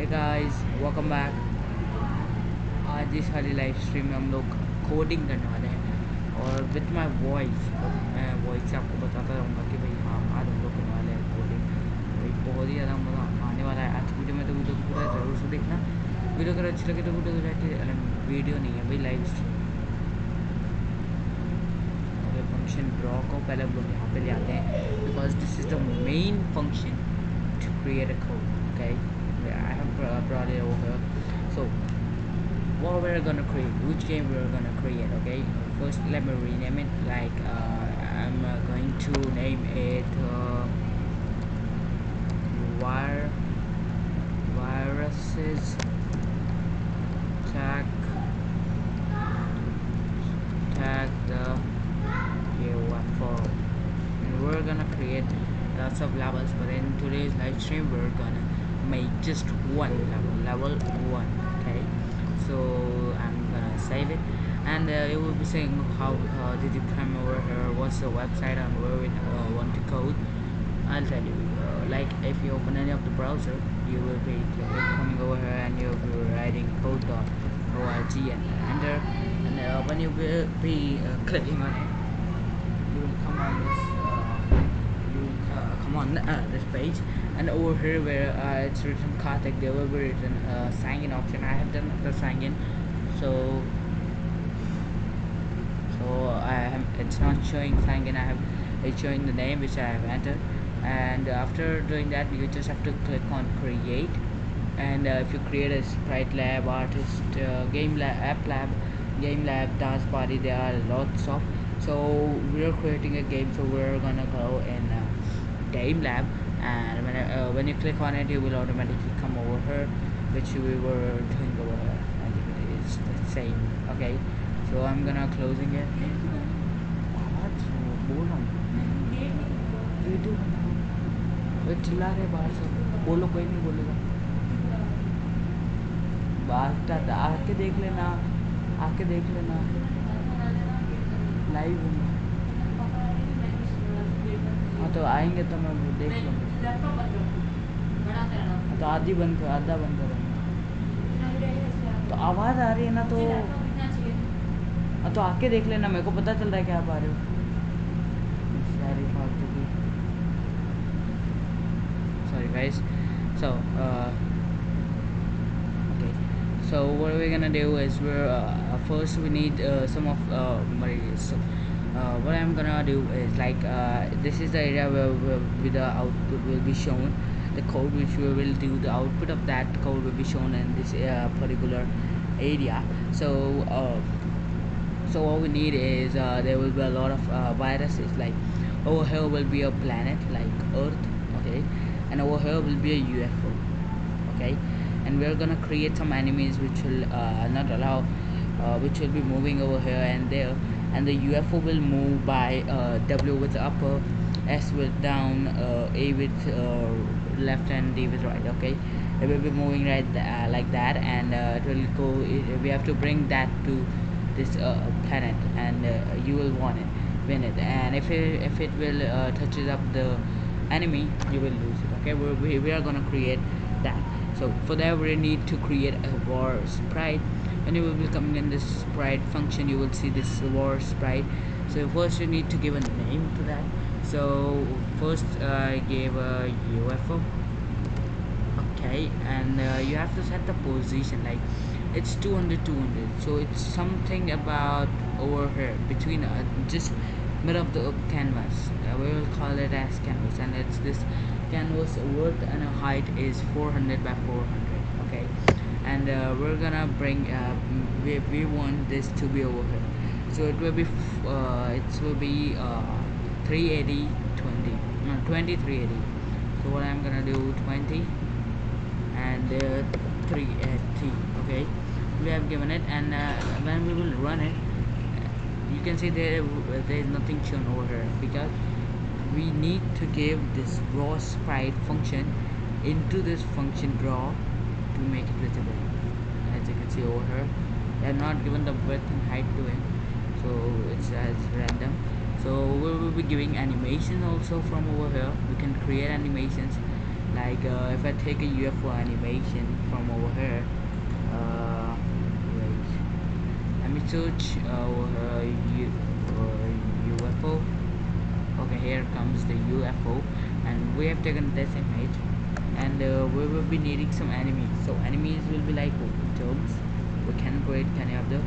Hey guys, welcome back. आज इस वाली लाइव स्ट्रीम में हम लोग कोडिंग करने वाले हैं और विथ माई वॉइस। मैं वॉइस से आपको बताता रहूँगा कि भाई हाँ आज हम लोग करने वाले हैं कोडिंग। भाई बहुत ही ज़्यादा मज़ा आने वाला है आज की वीडियो में, तो वीडियो को पूरा ज़रूर से देखना। वीडियो अगर अच्छी लगे तो वीडियो को जाके वीडियो नहीं है भाई लाइव स्ट्रीम। फंक्शन ड्रॉ को पहले हम लोग यहाँ पे ले आते हैं because this is the main function to create a code. Okay, I have brought it over here. So what we're gonna create, which game we're gonna create. Okay, first let me rename it. Like I'm going to name it wire viruses tag tag the UFO, and we're gonna create lots of levels, but in today's live stream we're gonna make just one level 1. Okay, so I'm gonna save it, and it will be saying how did you come over here, what's the website, and where we want to code. I'll tell you, like if you open any of the browser, you will be coming over here and you'll be writing code.org and enter, and when you will be clicking on it, you will come on this this page, and over here where it's written Karthik, there will be written sign in option. I have done the sign in, so it's not showing sign in. It's showing the name which I have entered, and after doing that you just have to click on create, and if you create a sprite lab, artist, game lab, app lab, game lab, dance party, there are lots of. So we're creating a game, so we're gonna go in game lab, and when you click on it you will automatically come over here, which we were doing over here, and it is the same. Okay, so I'm gonna closing it. बोल रहा हूँ video वे चिल्ला रहे बाहर से, बोलो कोई नहीं बोलेगा। बाहर आके देख लेना, आके देख लेना लाइव हूँ। हाँ तो आएंगे तो मैं देख लूँगा। तो आधी बंद कर, आधा बंद करूँगा। तो आवाज़ आ रही है ना, तो हाँ तो आके देख लेना, मेरे को पता चल रहा है कि आप आ रहे हो। Sorry guys. So okay, so what we're gonna do is first we need some of so what I'm gonna do is like this is the area where the output will be shown, the code which we will do, the output of that code will be shown in this particular area. So what we need is there will be a lot of viruses. Like over here will be a planet like Earth. Okay, and over here will be a UFO. Okay, and we're gonna create some enemies which will not allow which will be moving over here and there, and the UFO will move by W with upper, S with down, A with left, and D with right. Okay, it will be moving right like that, and it will go, we have to bring that to this planet, and you will win it, and if it will touches up the enemy, you will lose it. Okay, we are gonna create that. So for that we need to create a war sprite, and you will be coming in this sprite function, you will see this war sprite. So first you need to give a name to that. So first I gave a UFO. Okay, and you have to set the position, like it's 200 200, so it's something about over here between just middle of the canvas. We will call it as canvas, and it's this canvas width and height is 400 by 400. Okay, and we're gonna bring we want this to be over here, so it will be 380 20, no 20 380. So what I'm gonna do 20 and 380. Okay, we have given it, and when we will run it, you can see there is nothing shown over here because we need to give this raw sprite function into this function draw to make it visible. As you can see over here, they are not given the width and height to it, so it's as random. So we will be giving animation also from over here. We can create animations, like if I take a UFO animation from over here, wait, let me search UFO. Okay, here comes the UFO, and we have taken this image, and we will be needing some enemies. So enemies will be like domes. We can create any of them.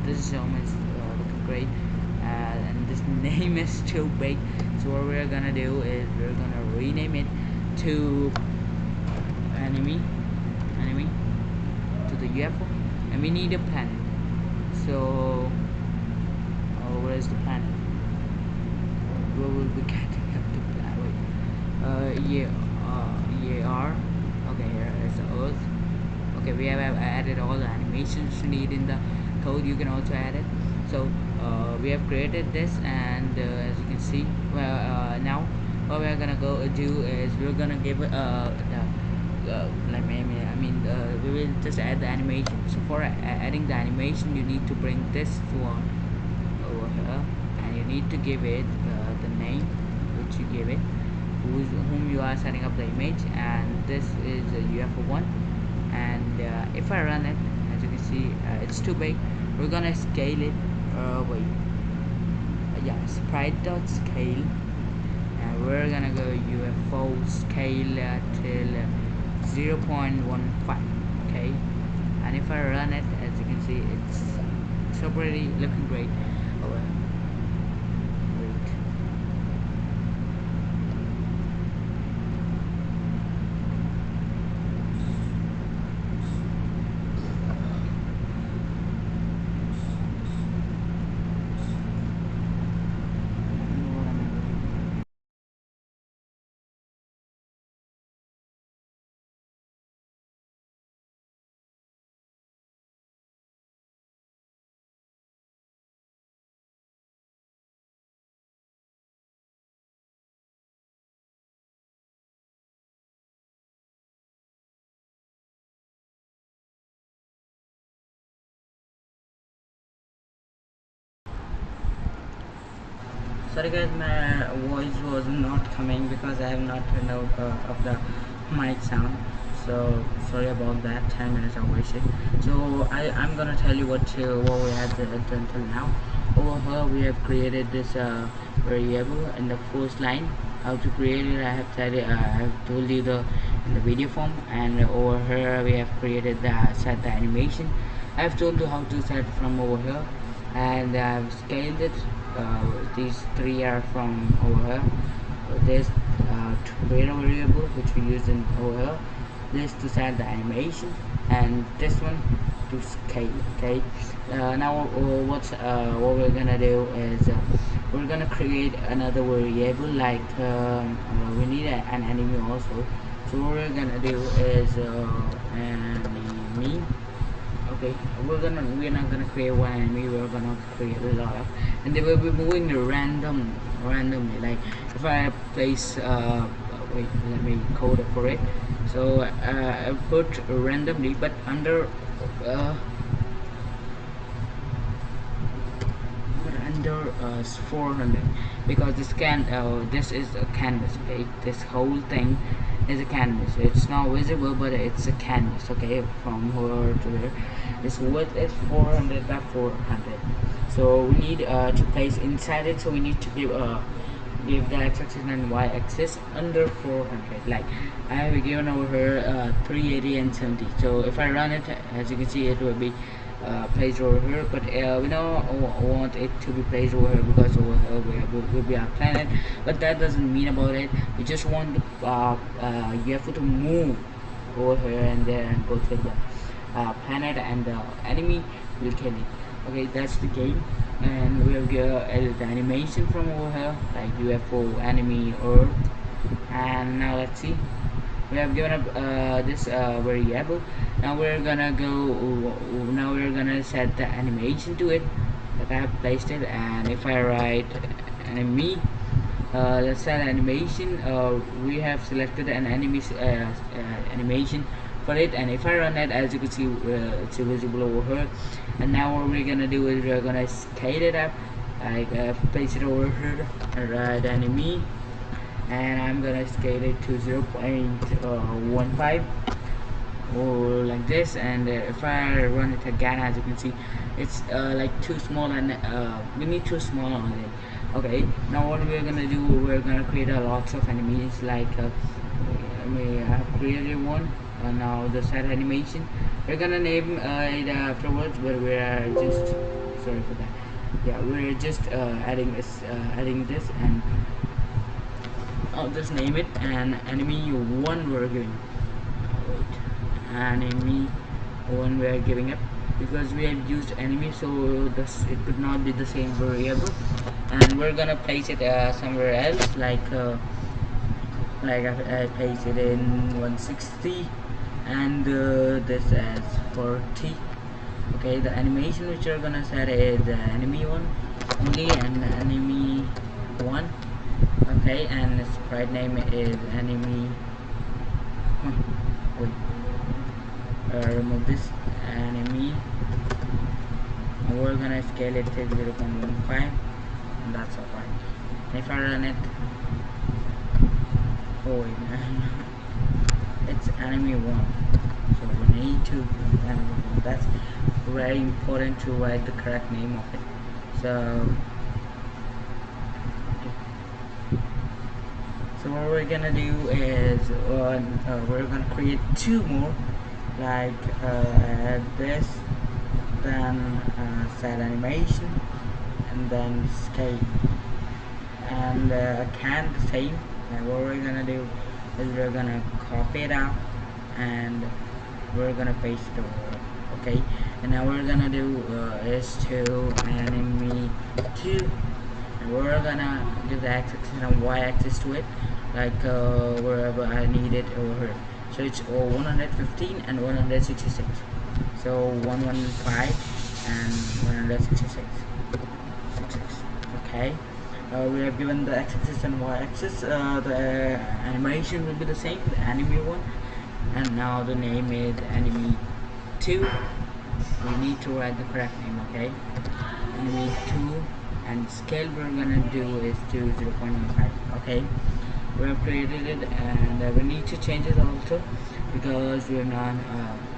This dome is looking great, and this name is too big. So what we're gonna do is we're gonna rename it to enemy, enemy to the UFO, and we need a planet. So, where is the planet? Where will we getting up to planet? Wait, EAR. Okay, here is the Earth. Okay, we have added all the animations you need in the code. You can also add it. So we have created this, and as you can see, well, now what we're gonna go do is we're gonna give we will just add the animation. So for adding the animation, you need to bring this one over here, and you need to give it the name which you give it, whom you are setting up the image, and this is a UFO1. And if I run it, as you can see, it's too big. We're gonna scale it. Wait, yeah, sprite dot scale, and we're gonna go UFO scale till 0.15. Okay, and if I run it, as you can see, it's already looking great. Oh, wait. Sorry guys, my voice was not coming because I have not turned out of the mic sound. So sorry about that. 10 minutes I wasted. So I'm gonna tell you what we have done till now. Over here we have created this variable in the first line. How to create it, I have told you in the video form, and over here we have created the set the animation. I have told you how to set from over here, and I've scaled it. These three are from over here. There's variable which we use in over here. This to set the animation, and this one to scale. Okay. Now what we're gonna do is we're gonna create another variable, like we need an enemy also. So what we're gonna do is enemy. Okay, we're not gonna create one enemy, we're gonna create a lot of, and they will be moving randomly. Like if I place wait, let me code it for it. So I put randomly, but under uh, 400, because this is a canvas. Okay, this whole thing is a canvas. It's not visible, but it's a canvas. Okay, from here to here, this width is 400 by 400. So we need to place inside it, so we need to give the x-axis and y-axis under 400. Like I have given over here 380 and 70. So if I run it, as you can see, it will be placed over here, but we don't want it to be placed over here, because over here will be our planet. But that doesn't mean about it. We just want you have to move over here and there and go to the planet, and the enemy will kill it. Okay, that's the game. And we have added the animation from over here, like UFO, enemy, Earth. And now let's see, we have given up this variable. Now we're gonna set the animation to it, that I have placed it. And if I write enemy, let's set animation, we have selected an enemy animation for it. And if I run it, as you can see, it's visible over here. And now what we're gonna do is we're gonna scale it up, like place it over here, and write enemy, and I'm gonna scale it to 0.15 or like this. And if I run it again, as you can see, it's like too small, and we need too small on it. Okay, now what we're gonna do, we're gonna create a lots of enemies. Like we have created one. Now the set animation, we're gonna name it afterwards, but we're just sorry for that. Yeah, we're just adding this, and I'll just name it, and enemy one we're giving. Wait, enemy one we are giving it, because we have used enemy, so this it could not be the same variable, and we're gonna place it somewhere else, like I place it in 160, and this as 40. Okay, the animation which you're gonna set is enemy one only, and enemy one. Okay, and the sprite name is enemy. Wait, remove this enemy, and we're gonna scale it to 0.15, and that's alright. If I run it, oh wait, it's enemy one, so we need to enemy one. That's very important to write the correct name of it. So what we're gonna do is we're gonna create two more, like add this, then set animation, and then scale, and can the same. And what we're gonna do is we're gonna copy it out, and we're gonna paste it over. Okay, and now we're gonna do is to enemy 2, and we're gonna give the x-axis and y-axis to it, like wherever I need it over here. So it's 115 and 166, so 115 and 166. Okay, we have given the x-axis and y-axis. The animation will be the same, the enemy one, and now the name is enemy 2. We need to write the correct name. Okay, enemy 2, and scale we're gonna do is to 0.15. Okay, we have created it, and we need to change it also, because we're not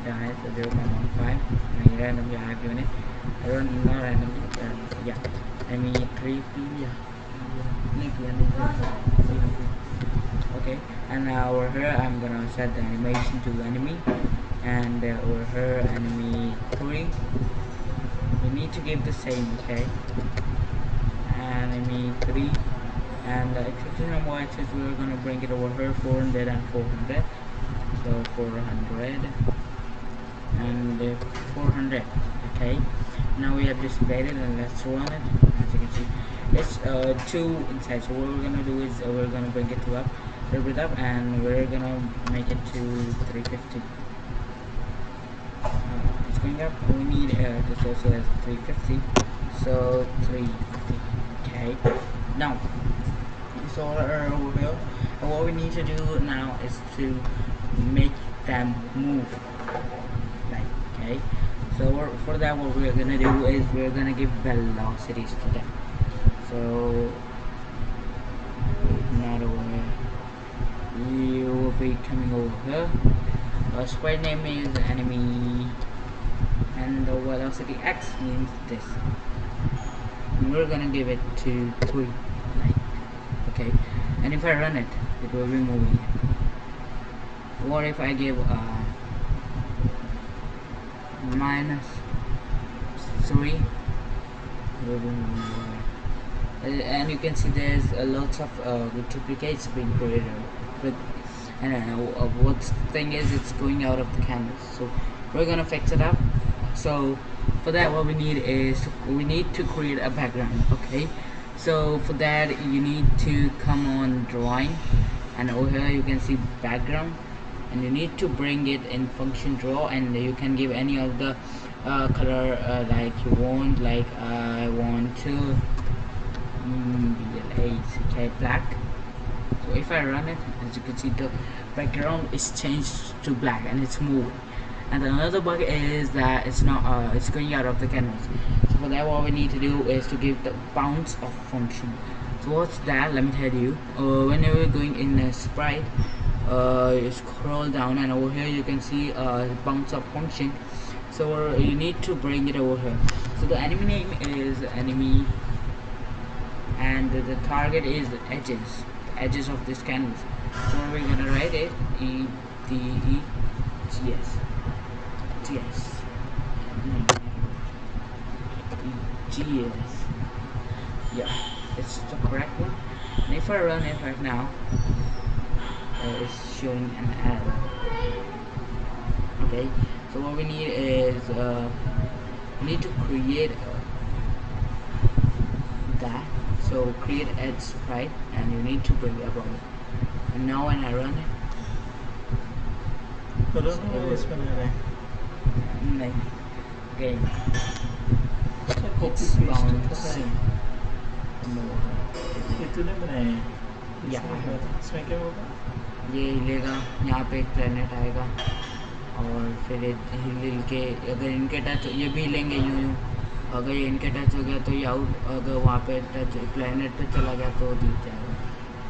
guys 0.15. I randomly I have given it. I don't not randomly. Yeah, enemy 3. Yeah. Okay, and over here I'm gonna set the animation to enemy, and over here enemy 3. We need to give the same. Okay, enemy 3, and the exception of y-axis we're gonna bring it over here 400 and 400. So 400 and 400. Okay, now we have displayed it, and let's run it. As you can see, it's 2 inside. So what we're gonna do is we're gonna bring it to up, rip it up, and we're gonna make it to 350. It's going up. We need this also as 350, so 350. Okay, now so over here, what we need to do now is to make them move. Like, okay, so for that what we're gonna do is we're gonna give velocities to them. So not over here, you will be coming over here. Our sprite name is enemy, and the velocity x means this, and we're gonna give it to 3. Like, okay, and if I run it, it will be moving. What if I give -3? It will be moving. And you can see there's lots of duplicates being created, but and what thing is, it's going out of the canvas. So we're gonna fix it up. So for that what we need is we need to create a background. Okay, so for that you need to come on drawing, and over here you can see background, and you need to bring it in function draw, and you can give any of the color like you want. Like I want to okay, black. So if I run it, as you can see, the background is changed to black and it's moving. And another bug is that it's not it's going out of the canvas. So for that what we need to do is to give the bounce of function. So what's that? Let me tell you. Whenever you're going in a sprite, you scroll down, and over here you can see bounce up function. So you need to bring it over here. So the enemy name is enemy, and the target is the edges of this canvas. So we're gonna write it EDEGS. GS. Yeah, it's the correct one. And if I run it right now, it's showing an error. Okay, so what we need is we need to create that. So create edge sprite, and you need to bring it above it. And now when I run it, again, it's bouncing. Yeah, ये हिलेगा, यहाँ पे एक planet आएगा, और फिर हिल के अगर इनके टच, ये भी हिलेंगे यूँ यूँ, अगर ये इनके टच हो गया तो ये आउट, अगर वहाँ पे टच प्लेनेट पे चला गया तो जीत जाएगा।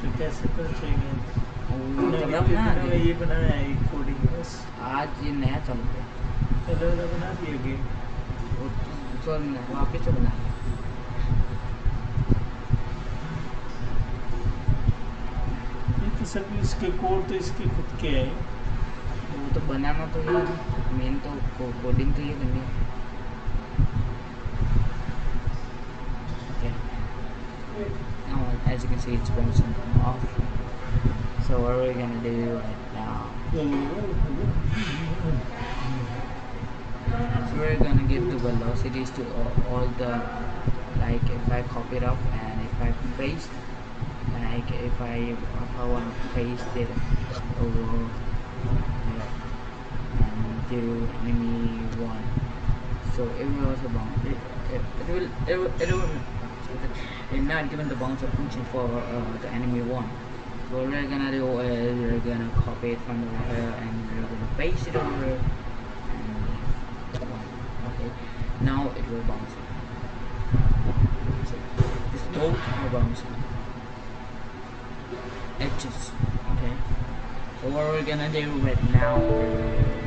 तो कैसे पहुँचेंगे? तब ना ये बनाया है कोडिंग बस, आज ये नया चल रहा है, पहले बना दिया गेम, तो वापस से बना। तो सभी इसके कोड तो इसके खुद के है, वो तो बनाना तो ही मेन तो कोडिंग तो ये करनी है। Okay. Now as you can see it's bouncing off. So what are we gonna do right now? So we're gonna give the velocities to all the, like if I copy it up and if I paste, like if I want to paste it over here and do enemy 1, so it will also bounce, it will not given the bounce of function for the enemy 1. So what we're gonna do is we're gonna copy it from over here and we're gonna paste it over here, and okay, now it will bounce. So this both are bouncing edges. Okay, so what we're gonna do right now is